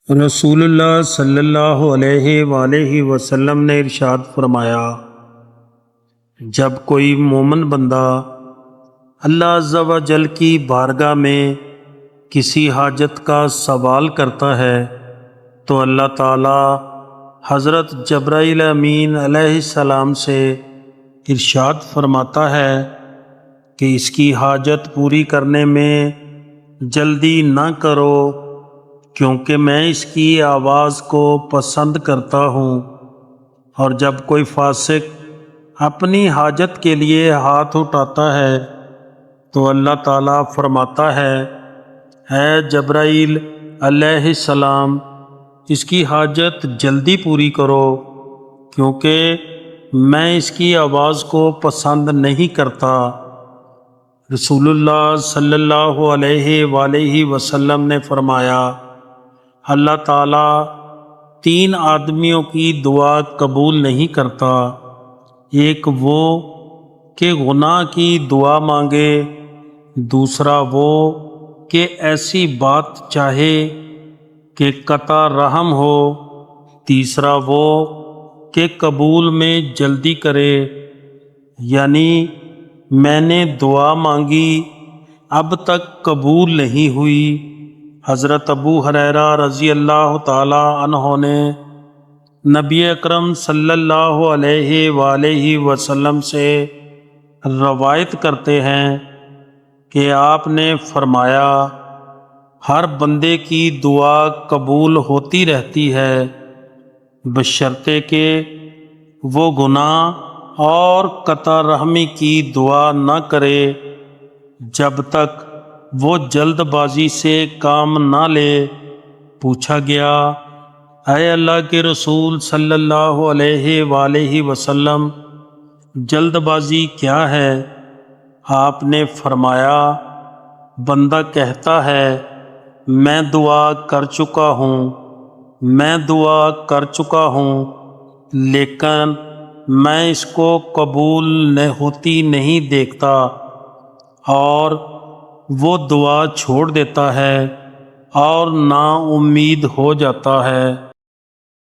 رسول اللہ صلی اللہ علیہ وآلہ وسلم نے ارشاد فرمایا، جب کوئی مومن بندہ اللہ عز و جل کی بارگاہ میں کسی حاجت کا سوال کرتا ہے تو اللہ تعالیٰ حضرت جبرائیل امین علیہ السلام سے ارشاد فرماتا ہے کہ اس کی حاجت پوری کرنے میں جلدی نہ کرو، کیونکہ میں اس کی آواز کو پسند کرتا ہوں۔ اور جب کوئی فاسق اپنی حاجت کے لیے ہاتھ اٹھاتا ہے تو اللہ تعالیٰ فرماتا ہے، اے جبرائیل علیہ السلام، اس کی حاجت جلدی پوری کرو، کیونکہ میں اس کی آواز کو پسند نہیں کرتا۔ رسول اللہ صلی اللہ علیہ وآلہ وسلم نے فرمایا، اللہ تعالیٰ 3 آدمیوں کی دعا قبول نہیں کرتا، ایک وہ کہ گناہ کی دعا مانگے، دوسرا وہ کہ ایسی بات چاہے کہ قطع رحم ہو، تیسرا وہ کہ قبول میں جلدی کرے، یعنی میں نے دعا مانگی اب تک قبول نہیں ہوئی۔ حضرت ابو ہریرہ رضی اللہ تعالی عنہ نے نبی اکرم صلی اللہ علیہ وآلہ وسلم سے روایت کرتے ہیں کہ آپ نے فرمایا، ہر بندے کی دعا قبول ہوتی رہتی ہے بشرطے کہ وہ گناہ اور قطع رحمی کی دعا نہ کرے، جب تک وہ جلد بازی سے کام نہ لے۔ پوچھا گیا، اے اللہ کے رسول صلی اللہ علیہ وآلہ وسلم، جلد بازی کیا ہے؟ آپ نے فرمایا، بندہ کہتا ہے، میں دعا کر چکا ہوں، میں دعا کر چکا ہوں، لیکن میں اس کو قبول ہوتی نہیں دیکھتا، اور وہ دعا چھوڑ دیتا ہے اور نا امید ہو جاتا ہے۔